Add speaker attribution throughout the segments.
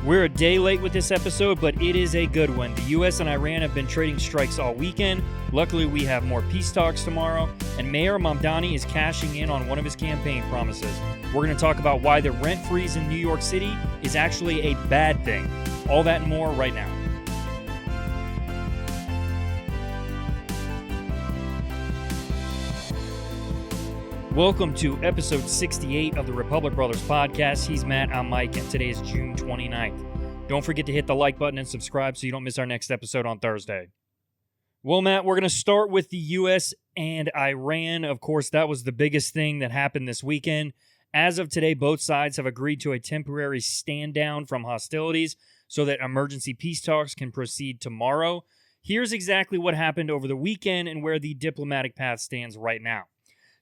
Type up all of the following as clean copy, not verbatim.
Speaker 1: We're a day late with this episode, but it is a good one. The U.S. and Iran have been trading strikes all weekend. Luckily, we have more peace talks tomorrow, and Mayor Mamdani is cashing in on one of his campaign promises. We're going to talk about why the rent freeze in New York City is actually a bad thing. All that and more right now. Welcome to episode 68 of the Republic Brothers podcast. He's Matt, I'm Mike, and today is June 29th. Don't forget to hit the like button and subscribe so you don't miss our next episode on Thursday. Well, Matt, we're going to start with the U.S. and Iran. Of course, that was the biggest thing that happened this weekend. As of today, both sides have agreed to a temporary stand down from hostilities so that emergency peace talks can proceed tomorrow. Here's exactly what happened over the weekend and where the diplomatic path stands right now.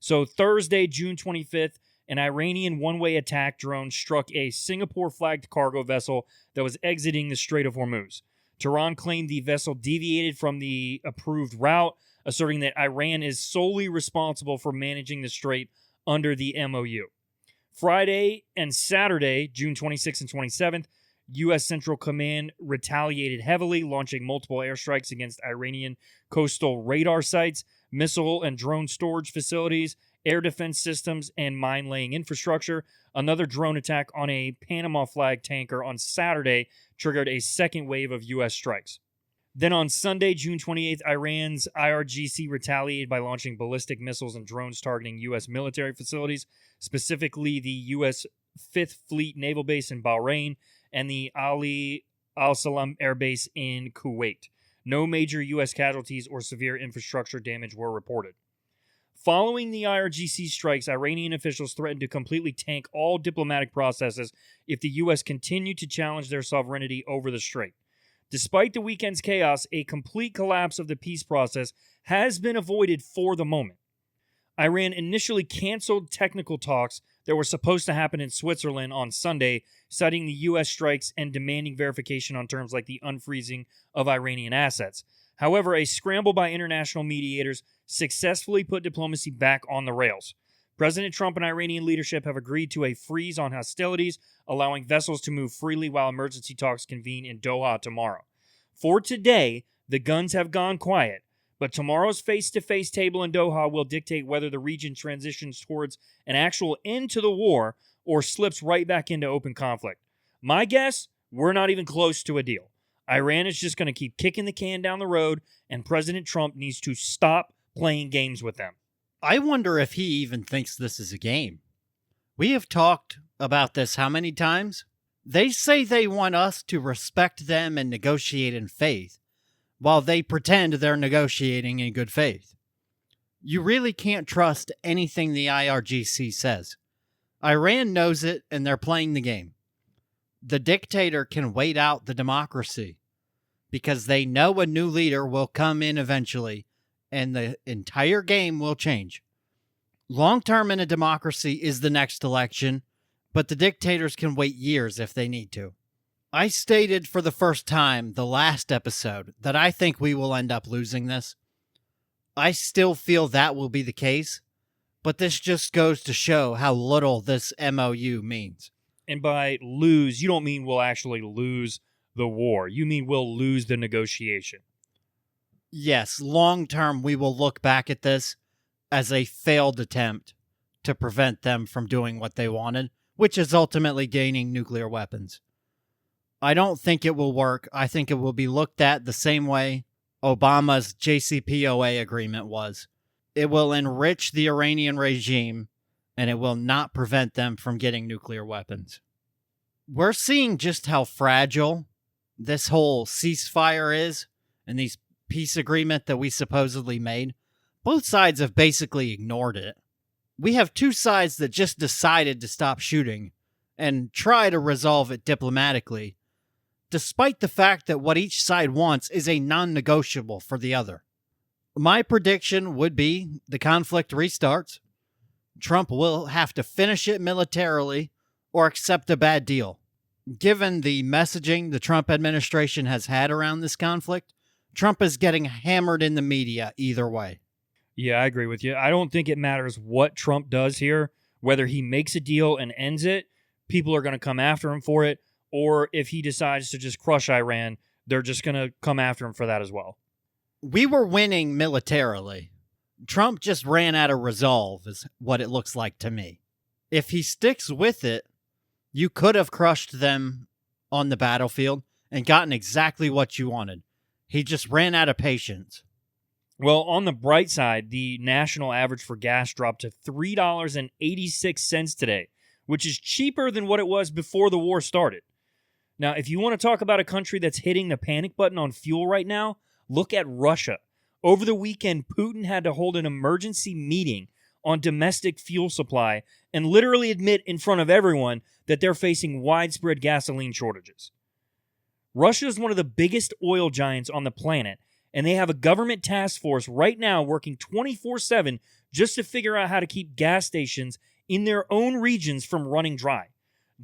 Speaker 1: So Thursday, June 25th, an Iranian one-way attack drone struck a Singapore-flagged cargo vessel that was exiting the Strait of Hormuz. Tehran claimed the vessel deviated from the approved route, asserting that Iran is solely responsible for managing the strait under the MOU. Friday and Saturday, June 26th and 27th, U.S. Central Command retaliated heavily, launching multiple airstrikes against Iranian coastal radar sites, missile and drone storage facilities, air defense systems, and mine-laying infrastructure. Another drone attack on a Panama flag tanker on Saturday triggered a second wave of U.S. strikes. Then on Sunday, June 28th, Iran's IRGC retaliated by launching ballistic missiles and drones targeting U.S. military facilities, specifically the U.S. 5th Fleet Naval Base in Bahrain and the Ali Al-Salam Air Base in Kuwait. No major U.S. casualties or severe infrastructure damage were reported. Following the IRGC strikes, Iranian officials threatened to completely tank all diplomatic processes if the U.S. continued to challenge their sovereignty over the strait. Despite the weekend's chaos, a complete collapse of the peace process has been avoided for the moment. Iran initially canceled technical talks that were supposed to happen in Switzerland on Sunday, citing the U.S. strikes and demanding verification on terms like the unfreezing of Iranian assets. However, a scramble by international mediators successfully put diplomacy back on the rails. President Trump and Iranian leadership have agreed to a freeze on hostilities, allowing vessels to move freely while emergency talks convene in Doha tomorrow. For today, the guns have gone quiet, but tomorrow's face-to-face table in Doha will dictate whether the region transitions towards an actual end to the war or slips right back into open conflict. My guess, we're not even close to a deal. Iran is just going to keep kicking the can down the road, and President Trump needs to stop playing games with them.
Speaker 2: I wonder if he even thinks this is a game. We have talked about this how many times? They say they want us to respect them and negotiate in faith, while they pretend they're negotiating in good faith. You really can't trust anything the IRGC says. Iran knows it, and they're playing the game. The dictator can wait out the democracy, because they know a new leader will come in eventually, and the entire game will change. Long-term in a democracy is the next election, but the dictators can wait years if they need to. I stated for the first time the last episode that I think we will end up losing this. I still feel that will be the case, but this just goes to show how little this MOU means.
Speaker 1: And by lose, you don't mean we'll actually lose the war. You mean we'll lose the negotiation.
Speaker 2: Yes, long term we will look back at this as a failed attempt to prevent them from doing what they wanted, which is ultimately gaining nuclear weapons. I don't think it will work. I think it will be looked at the same way Obama's JCPOA agreement was. It will enrich the Iranian regime, and it will not prevent them from getting nuclear weapons. We're seeing just how fragile this whole ceasefire is, and these peace agreement that we supposedly made. Both sides have basically ignored it. We have two sides that just decided to stop shooting and try to resolve it diplomatically, despite the fact that what each side wants is a non-negotiable for the other. My prediction would be the conflict restarts. Trump will have to finish it militarily or accept a bad deal. Given the messaging the Trump administration has had around this conflict, Trump is getting hammered in the media either way.
Speaker 1: Yeah, I agree with you. I don't think it matters what Trump does here, whether he makes a deal and ends it, people are going to come after him for it, or if he decides to just crush Iran, they're just going to come after him for that as well.
Speaker 2: We were winning militarily. Trump just ran out of resolve, is what it looks like to me. If he sticks with it, you could have crushed them on the battlefield and gotten exactly what you wanted. He just ran out of patience.
Speaker 1: Well, on the bright side, the national average for gas dropped to $3.86 today, which is cheaper than what it was before the war started. Now, if you want to talk about a country that's hitting the panic button on fuel right now, look at Russia. Over the weekend, Putin had to hold an emergency meeting on domestic fuel supply and literally admit in front of everyone that they're facing widespread gasoline shortages. Russia is one of the biggest oil giants on the planet, and they have a government task force right now working 24/7 just to figure out how to keep gas stations in their own regions from running dry.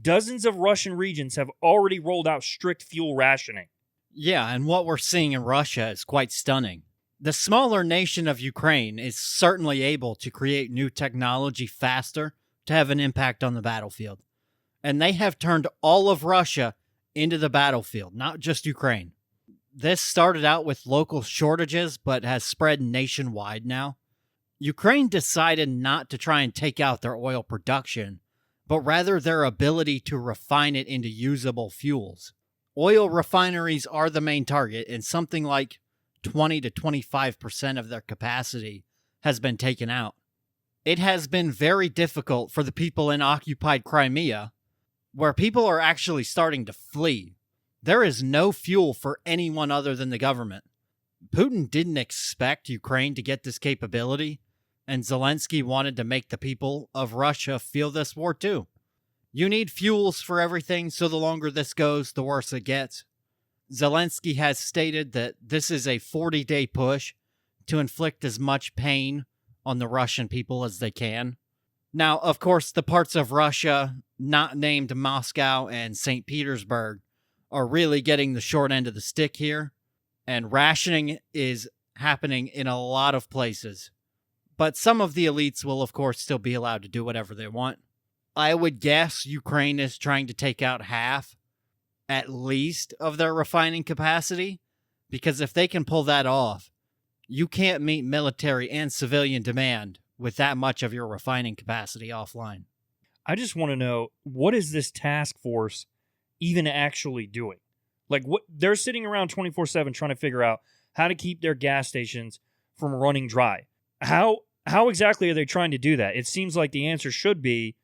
Speaker 1: Dozens of Russian regions have already rolled out strict fuel rationing.
Speaker 2: Yeah, and what we're seeing in Russia is quite stunning. The smaller nation of Ukraine is certainly able to create new technology faster to have an impact on the battlefield. And they have turned all of Russia into the battlefield, not just Ukraine. This started out with local shortages, but has spread nationwide now. Ukraine decided not to try and take out their oil production, but rather their ability to refine it into usable fuels. Oil refineries are the main target, and something like 20 to 25% of their capacity has been taken out. It has been very difficult for the people in occupied Crimea, where people are actually starting to flee. There is no fuel for anyone other than the government. Putin didn't expect Ukraine to get this capability, and Zelensky wanted to make the people of Russia feel this war too. You need fuels for everything, so the longer this goes, the worse it gets. Zelensky has stated that this is a 40-day push to inflict as much pain on the Russian people as they can. Now, of course, the parts of Russia not named Moscow and St. Petersburg are really getting the short end of the stick here, and rationing is happening in a lot of places. But some of the elites will, of course, still be allowed to do whatever they want. I would guess Ukraine is trying to take out half, at least, of their refining capacity, because if they can pull that off, you can't meet military and civilian demand with that much of your refining capacity offline.
Speaker 1: I just want to know, what is this task force even actually doing? Like, what they're sitting around 24/7 trying to figure out how to keep their gas stations from running dry. How exactly are they trying to do that? It seems like the answer should be,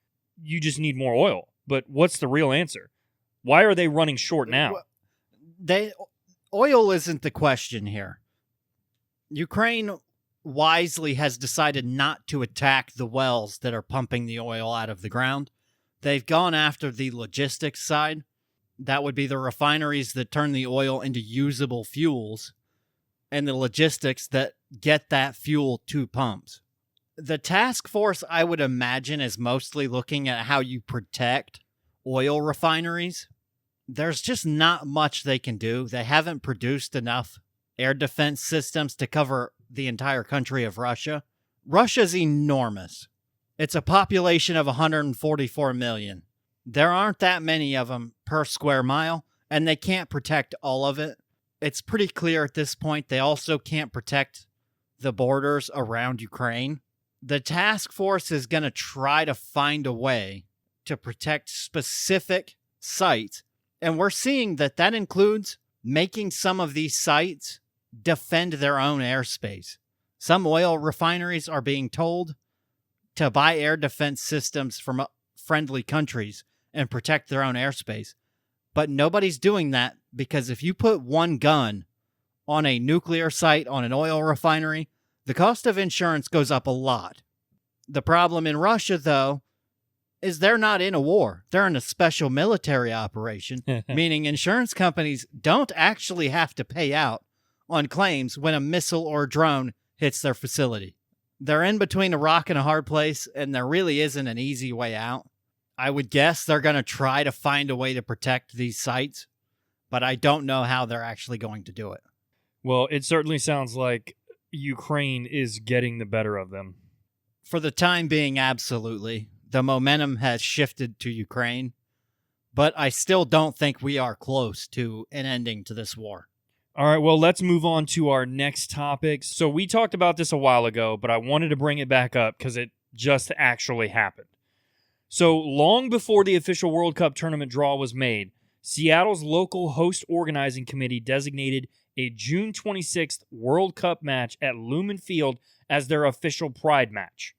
Speaker 1: you just need more oil. But what's the real answer? Why are they running short now?
Speaker 2: Oil isn't the question here. Ukraine wisely has decided not to attack the wells that are pumping the oil out of the ground. They've gone after the logistics side. That would be the refineries that turn the oil into usable fuels and the logistics that get that fuel to pumps. The task force, I would imagine, is mostly looking at how you protect oil refineries. There's just not much they can do. They haven't produced enough air defense systems to cover the entire country of Russia. Russia's enormous. It's a population of 144 million. There aren't that many of them per square mile, and they can't protect all of it. It's pretty clear at this point they also can't protect the borders around Ukraine. The task force is going to try to find a way to protect specific sites, and we're seeing that includes making some of these sites defend their own airspace. Some oil refineries are being told to buy air defense systems from friendly countries and protect their own airspace. But nobody's doing that, because if you put one gun on a nuclear site, on an oil refinery, the cost of insurance goes up a lot. The problem in Russia, though, is they're not in a war. They're in a special military operation, meaning insurance companies don't actually have to pay out on claims when a missile or drone hits their facility. They're in between a rock and a hard place, and there really isn't an easy way out. I would guess they're going to try to find a way to protect these sites, but I don't know how they're actually going to do it.
Speaker 1: Well, it certainly sounds like Ukraine is getting the better of them.
Speaker 2: For the time being, absolutely. The momentum has shifted to Ukraine, but I still don't think we are close to an ending to this war.
Speaker 1: All right, well, let's move on to our next topic. So we talked about this a while ago, but I wanted to bring it back up because it just actually happened. So long before the official World Cup tournament draw was made, Seattle's local host organizing committee designated a June 26th World Cup match at Lumen Field as their official Pride match.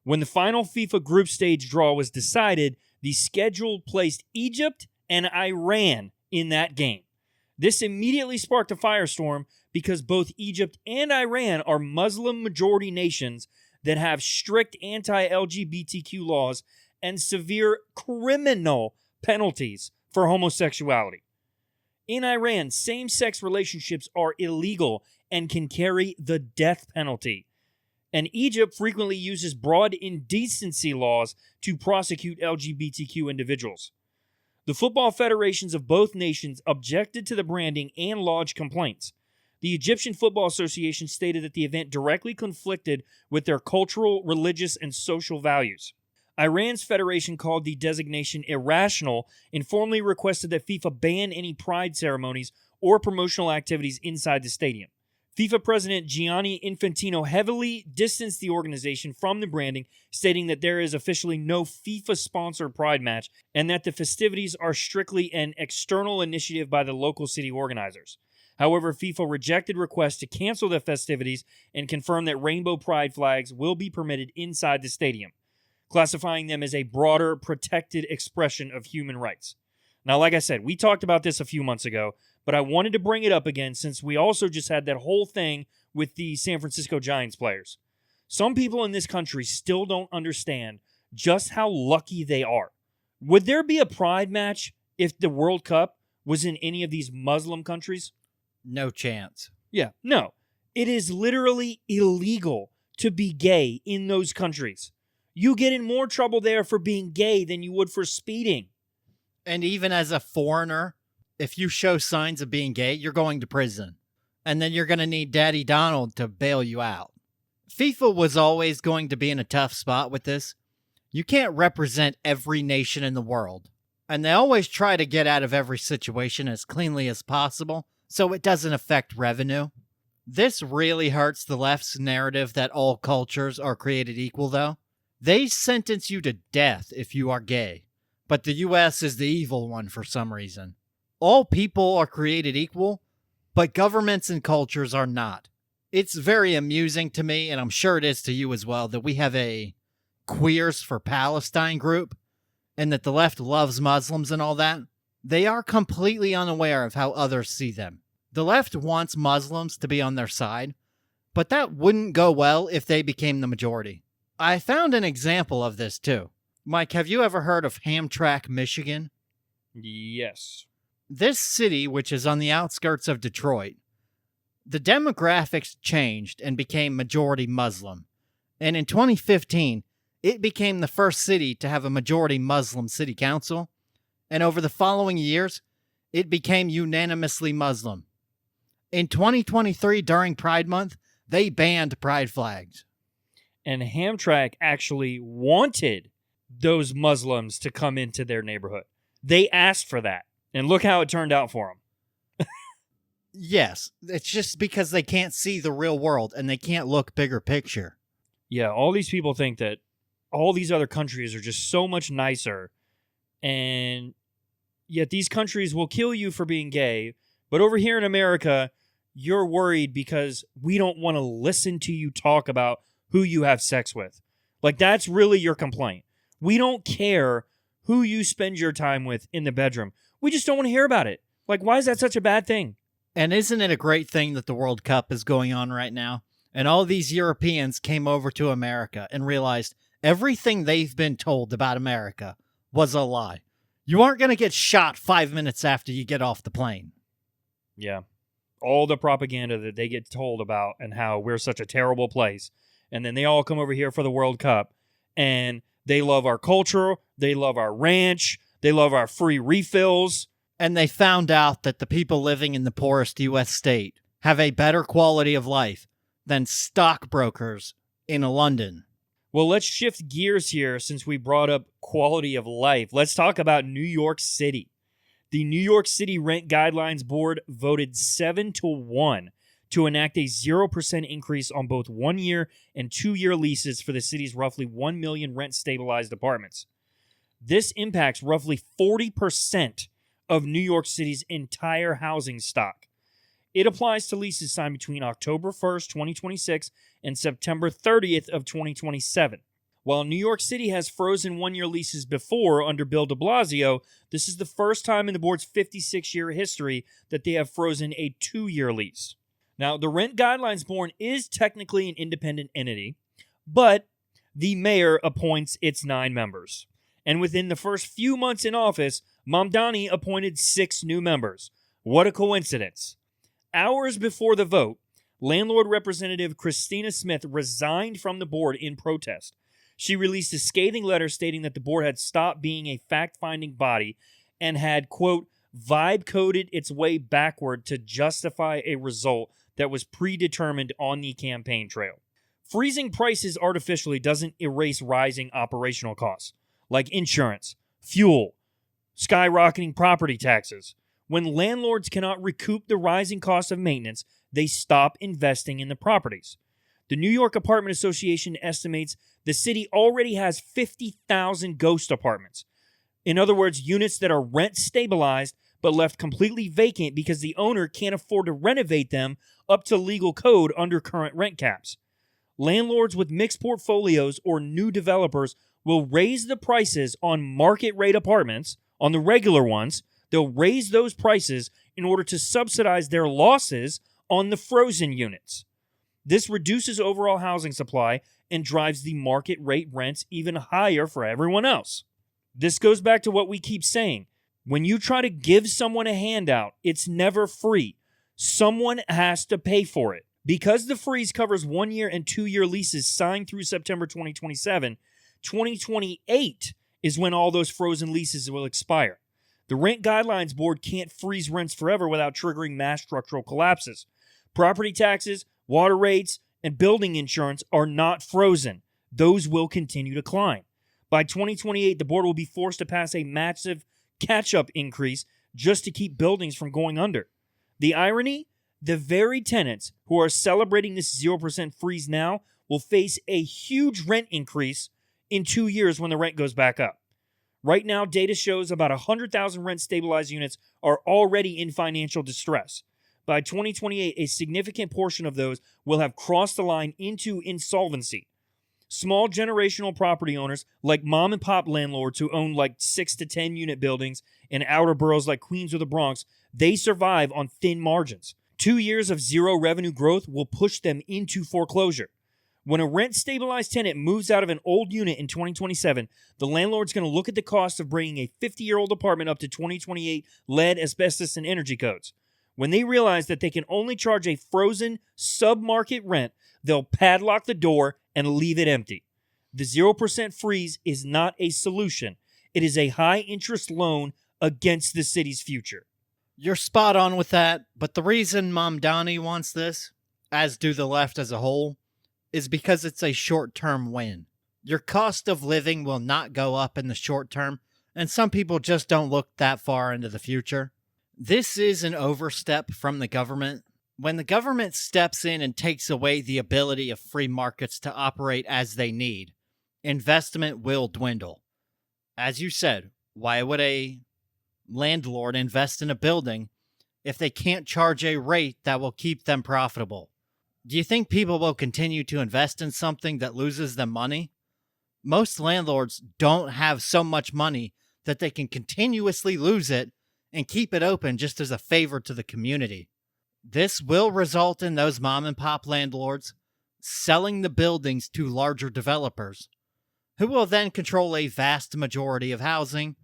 Speaker 1: When the final FIFA group stage draw was decided, the schedule placed Egypt and Iran in that game. This immediately sparked a firestorm because both Egypt and Iran are Muslim-majority nations that have strict anti-LGBTQ laws and severe criminal penalties for homosexuality. In Iran, same-sex relationships are illegal and can carry the death penalty. And Egypt frequently uses broad indecency laws to prosecute LGBTQ individuals. The football federations of both nations objected to the branding and lodged complaints. The Egyptian Football Association stated that the event directly conflicted with their cultural, religious, and social values. Iran's federation called the designation irrational and formally requested that FIFA ban any pride ceremonies or promotional activities inside the stadium. FIFA President Gianni Infantino heavily distanced the organization from the branding, stating that there is officially no FIFA-sponsored Pride match and that the festivities are strictly an external initiative by the local city organizers. However, FIFA rejected requests to cancel the festivities and confirmed that rainbow pride flags will be permitted inside the stadium, classifying them as a broader, protected expression of human rights. Now, like I said, we talked about this a few months ago, but I wanted to bring it up again since we also just had that whole thing with the San Francisco Giants players. Some people in this country still don't understand just how lucky they are. Would there be a pride match if the World Cup was in any of these Muslim countries?
Speaker 2: No chance.
Speaker 1: Yeah, no. It is literally illegal to be gay in those countries. You get in more trouble there for being gay than you would for speeding.
Speaker 2: And even as a foreigner, if you show signs of being gay, you're going to prison. And then you're going to need Daddy Donald to bail you out. FIFA was always going to be in a tough spot with this. You can't represent every nation in the world. And they always try to get out of every situation as cleanly as possible, so it doesn't affect revenue. This really hurts the left's narrative that all cultures are created equal, though. They sentence you to death if you are gay, but the US is the evil one for some reason. All people are created equal, but governments and cultures are not. It's very amusing to me, and I'm sure it is to you as well, that we have a Queers for Palestine group, and that the left loves Muslims and all that. They are completely unaware of how others see them. The left wants Muslims to be on their side, but that wouldn't go well if they became the majority. I found an example of this too. Mike, have you ever heard of Hamtramck, Michigan?
Speaker 1: Yes.
Speaker 2: This city, which is on the outskirts of Detroit, the demographics changed and became majority Muslim. And in 2015, it became the first city to have a majority Muslim city council. And over the following years, it became unanimously Muslim. In 2023, during Pride Month, they banned pride flags.
Speaker 1: And Hamtramck actually wanted those Muslims to come into their neighborhood. They asked for that. And look how it turned out for them.
Speaker 2: Yes, it's just because they can't see the real world and they can't look bigger picture.
Speaker 1: Yeah, all these people think that all these other countries are just so much nicer, and yet these countries will kill you for being gay. But over here in America, you're worried because we don't want to listen to you talk about who you have sex with. Like, that's really your complaint. We don't care who you spend your time with in the bedroom. We just don't want to hear about it. Like, why is that such a bad thing?
Speaker 2: And isn't it a great thing that the World Cup is going on right now? And all these Europeans came over to America and realized everything they've been told about America was a lie. You aren't going to get shot 5 minutes after you get off the plane.
Speaker 1: Yeah. All the propaganda that they get told about and how we're such a terrible place. And then they all come over here for the World Cup. And they love our culture. They love our ranch. They love our free refills.
Speaker 2: And they found out that the people living in the poorest U.S. state have a better quality of life than stockbrokers in London.
Speaker 1: Well, let's shift gears here since we brought up quality of life. Let's talk about New York City. The New York City Rent Guidelines Board voted 7-1 to enact a 0% increase on both 1-year and 2-year leases for the city's roughly 1 million rent-stabilized apartments. This impacts roughly 40% of New York City's entire housing stock. It applies to leases signed between October 1st, 2026 and September 30th of 2027. While New York City has frozen 1-year leases before under Bill de Blasio, this is the first time in the board's 56-year history that they have frozen a 2-year lease. Now, the Rent Guidelines Board is technically an independent entity, but the mayor appoints its 9 members. And within the first few months in office, Mamdani appointed 6 new members. What a coincidence. Hours before the vote, landlord representative Christina Smith resigned from the board in protest. She released a scathing letter stating that the board had stopped being a fact-finding body and had, quote, vibe-coded its way backward to justify a result that was predetermined on the campaign trail. Freezing prices artificially doesn't erase rising operational costs, like insurance, fuel, skyrocketing property taxes. When landlords cannot recoup the rising cost of maintenance, they stop investing in the properties. The New York Apartment Association estimates the city already has 50,000 ghost apartments. In other words, units that are rent stabilized but left completely vacant because the owner can't afford to renovate them up to legal code under current rent caps. Landlords with mixed portfolios or new developers will raise the prices on market rate apartments, on the regular ones. They'll raise those prices in order to subsidize their losses on the frozen units. This reduces overall housing supply and drives the market rate rents even higher for everyone else. This goes back to what we keep saying. When you try to give someone a handout, it's never free. Someone has to pay for it. Because the freeze covers 1-year and 2-year leases signed through September 2027, 2028 is when all those frozen leases will expire. The Rent Guidelines Board can't freeze rents forever without triggering mass structural collapses. Property taxes, water rates, and building insurance are not frozen. Those will continue to climb. By 2028, the board will be forced to pass a massive catch-up increase just to keep buildings from going under. The irony? The very tenants who are celebrating this 0% freeze now will face a huge rent increase in 2 years when the rent goes back up. Right now, data shows about 100,000 rent-stabilized units are already in financial distress. By 2028, a significant portion of those will have crossed the line into insolvency. Small generational property owners like mom-and-pop landlords who own like 6 to 10 unit buildings in outer boroughs like Queens or the Bronx, they survive on thin margins. 2 years of zero revenue growth will push them into foreclosure. When a rent-stabilized tenant moves out of an old unit in 2027, the landlord's going to look at the cost of bringing a 50-year-old apartment up to 2028 lead, asbestos, and energy codes. When they realize that they can only charge a frozen sub-market rent, they'll padlock the door and leave it empty. The 0% freeze is not a solution. It is a high-interest loan against the city's future.
Speaker 2: You're spot on with that, but the reason Mamdani wants this, as do the left as a whole, is because it's a short-term win. Your cost of living will not go up in the short term, and some people just don't look that far into the future. This is an overstep from the government. When the government steps in and takes away the ability of free markets to operate as they need, investment will dwindle. As you said, why would a landlord invest in a building if they can't charge a rate that will keep them profitable? Do you think people will continue to invest in something that loses them money? Most landlords don't have so much money that they can continuously lose it and keep it open just as a favor to the community. This will result in those mom-and-pop landlords selling the buildings to larger developers, who will then control a vast majority of housing,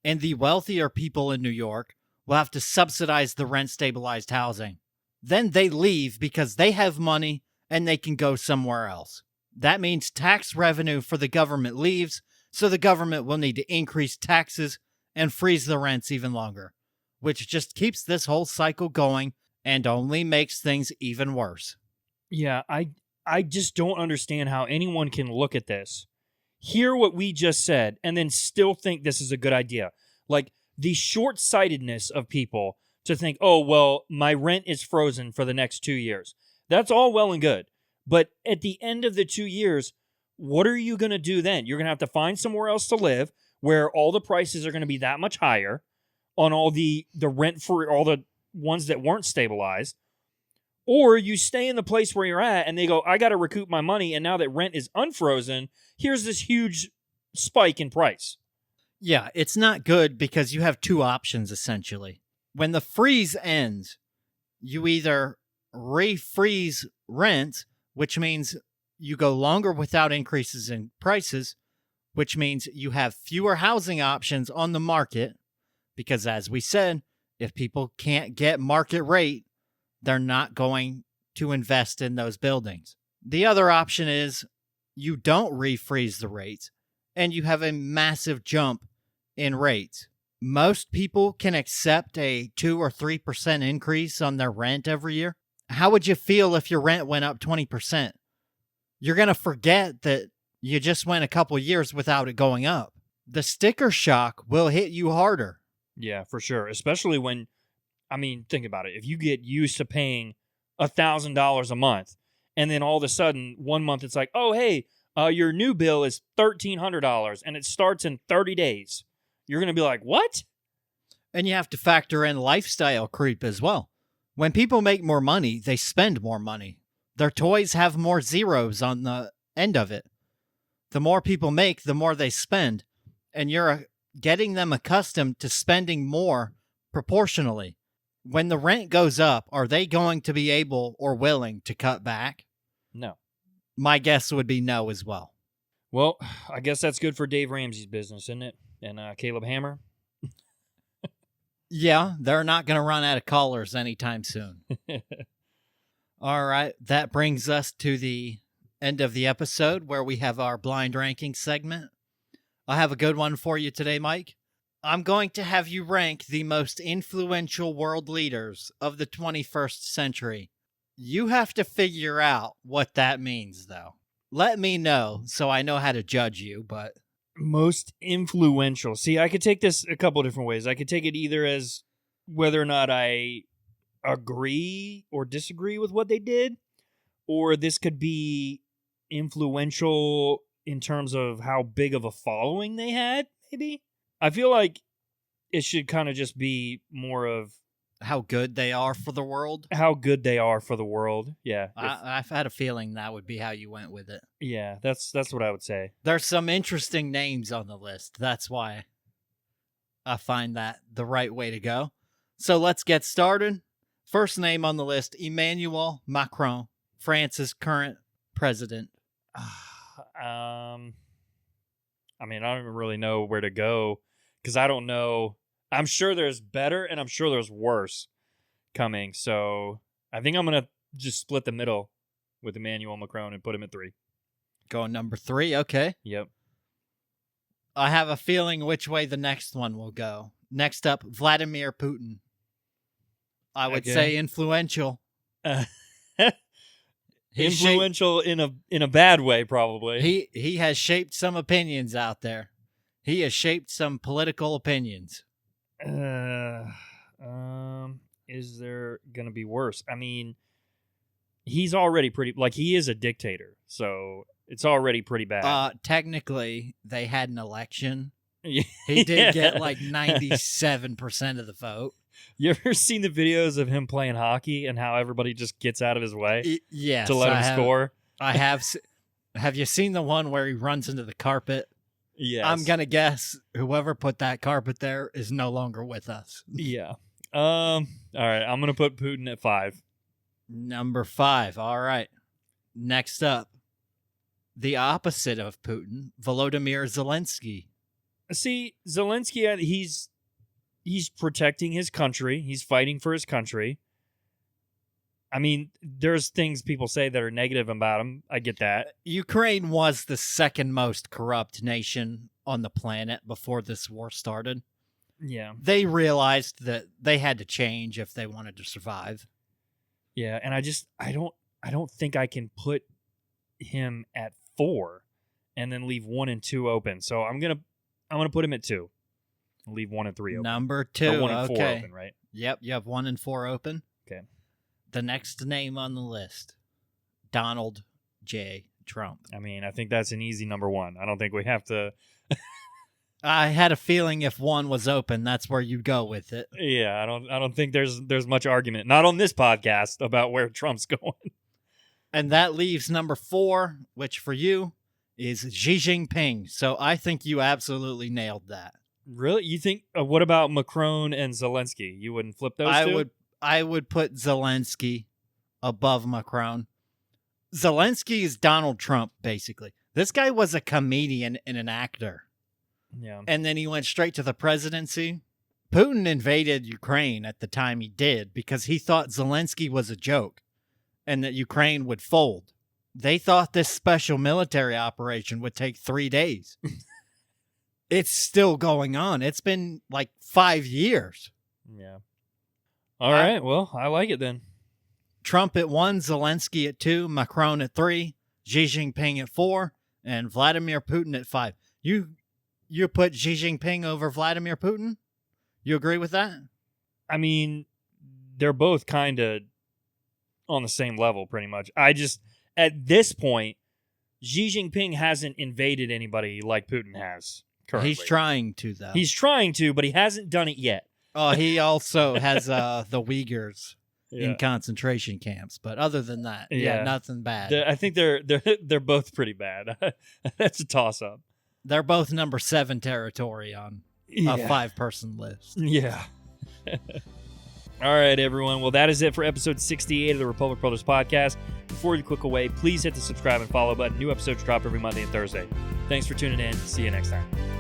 Speaker 2: and the wealthier people in New York will have to subsidize the rent-stabilized housing. Then they leave because they have money and they can go somewhere else. That means tax revenue for the government leaves, so the government will need to increase taxes and freeze the rents even longer, which just keeps this whole cycle going and only makes things even worse.
Speaker 1: Yeah, I just don't understand how anyone can look at this, hear what we just said, and then still think this is a good idea. Like, the short-sightedness of people to think, oh, well, my rent is frozen for the next 2 years. That's all well and good. But at the end of the 2 years, what are you going to do then? You're going to have to find somewhere else to live where all the prices are going to be that much higher on all the rent for all the ones that weren't stabilized. Or you stay in the place where you're at and they go, I got to recoup my money. And now that rent is unfrozen, here's this huge spike in price.
Speaker 2: Yeah, it's not good because you have two options, essentially. When the freeze ends, you either refreeze rent, which means you go longer without increases in prices, which means you have fewer housing options on the market. Because as we said, if people can't get market rate, they're not going to invest in those buildings. The other option is you don't refreeze the rates and you have a massive jump in rates. Most people can accept a 2 or 3% increase on their rent every year. How would you feel if your rent went up 20%? You're going to forget that you just went a couple years without it going up. The sticker shock will hit you harder.
Speaker 1: Yeah, for sure. Especially when, I mean, think about it. If you get used to paying $1,000 a month, and then all of a sudden, 1 month, it's like, oh, hey, your new bill is $1,300, and it starts in 30 days. You're going to be like, what?
Speaker 2: And you have to factor in lifestyle creep as well. When people make more money, they spend more money. Their toys have more zeros on the end of it. The more people make, the more they spend. And you're getting them accustomed to spending more proportionally. When the rent goes up, are they going to be able or willing to cut back?
Speaker 1: No.
Speaker 2: My guess would be no as well.
Speaker 1: Well, I guess that's good for Dave Ramsey's business, isn't it? And Caleb Hammer.
Speaker 2: Yeah, they're not going to run out of callers anytime soon. All right, that brings us to the end of the episode where we have our blind ranking segment. I have a good one for you today, Mike. I'm going to have you rank the most influential world leaders of the 21st century. You have to figure out what that means, though. Let me know so I know how to judge you, but...
Speaker 1: Most influential. See, I could take this a couple different ways. I could take it either as whether or not I agree or disagree with what they did, or this could be influential in terms of how big of a following they had, maybe. I feel like it should kind of just be more of
Speaker 2: how good they are for the world.
Speaker 1: How good they are for the world. Yeah.
Speaker 2: I've had a feeling that would be how you went with it.
Speaker 1: Yeah, that's what I would say.
Speaker 2: There's some interesting names on the list. That's why I find that the right way to go. So let's get started. First name on the list, Emmanuel Macron, France's current president.
Speaker 1: I mean, I don't really know where to go because I don't know. I'm sure there's better and I'm sure there's worse coming. So I think I'm going to just split the middle with Emmanuel Macron and put him at 3.
Speaker 2: Going number 3. Okay.
Speaker 1: Yep.
Speaker 2: I have a feeling which way the next one will go. Next up, Vladimir Putin. I would say influential.
Speaker 1: Influential in a bad way, probably.
Speaker 2: He has shaped some opinions out there. He has shaped some political opinions.
Speaker 1: Is there gonna be worse? I mean, he's already pretty. Like, he is a dictator, so it's already pretty bad.
Speaker 2: Technically, they had an election.
Speaker 1: Yeah.
Speaker 2: He did get like 97% of the vote.
Speaker 1: You ever seen the videos of him playing hockey and how everybody just gets out of his way?
Speaker 2: Yes,
Speaker 1: to let him score.
Speaker 2: I have. Have you seen the one where he runs into the carpet?
Speaker 1: Yes.
Speaker 2: I'm going to guess whoever put that carpet there is no longer with us.
Speaker 1: Yeah. All right. I'm going to put Putin at 5.
Speaker 2: Number 5. All right. Next up, the opposite of Putin, Volodymyr Zelensky.
Speaker 1: See, Zelensky, he's protecting his country. He's fighting for his country. I mean, there's things people say that are negative about him. I get that.
Speaker 2: Ukraine was the second most corrupt nation on the planet before this war started.
Speaker 1: Yeah.
Speaker 2: They realized that they had to change if they wanted to survive.
Speaker 1: Yeah, and I don't think I can put him at 4 and then leave 1 and 2 open. So I'm gonna put him at 2. Leave 1 and 3 open.
Speaker 2: Number 2.
Speaker 1: Or 1 and 4
Speaker 2: okay.
Speaker 1: open, right?
Speaker 2: Yep, you have 1 and 4 open.
Speaker 1: Okay.
Speaker 2: The next name on the list, Donald J. Trump.
Speaker 1: I mean, I think that's an easy number 1. I don't think we have to.
Speaker 2: I had a feeling if 1 was open, that's where you'd go with it.
Speaker 1: Yeah, I don't think there's much argument, not on this podcast, about where Trump's going.
Speaker 2: And that leaves number 4, which for you is Xi Jinping. So I think you absolutely nailed that.
Speaker 1: Really? You think? What about Macron and Zelensky? You wouldn't flip those two?
Speaker 2: I would put Zelensky above Macron. Zelensky is Donald Trump, basically. This guy was a comedian and an actor.
Speaker 1: Yeah.
Speaker 2: And then he went straight to the presidency. Putin invaded Ukraine at the time he did because he thought Zelensky was a joke and that Ukraine would fold. They thought this special military operation would take 3 days. It's still going on. It's been like 5 years.
Speaker 1: Yeah. All right. Well, I like it then.
Speaker 2: Trump at 1, Zelensky at 2, Macron at 3, Xi Jinping at 4, and Vladimir Putin at 5. You put Xi Jinping over Vladimir Putin? You agree with that?
Speaker 1: I mean, they're both kind of on the same level, pretty much. At this point, Xi Jinping hasn't invaded anybody like Putin has currently.
Speaker 2: He's trying to, though.
Speaker 1: He's trying to, but he hasn't done it yet.
Speaker 2: Oh, he also has the Uyghurs in concentration camps. But other than that, nothing bad.
Speaker 1: I think they're both pretty bad. That's a toss-up.
Speaker 2: They're both number 7 territory on a 5-person list.
Speaker 1: Yeah. All right, everyone. Well, that is it for episode 68 of the Republic Brothers podcast. Before you click away, please hit the subscribe and follow button. New episodes drop every Monday and Thursday. Thanks for tuning in. See you next time.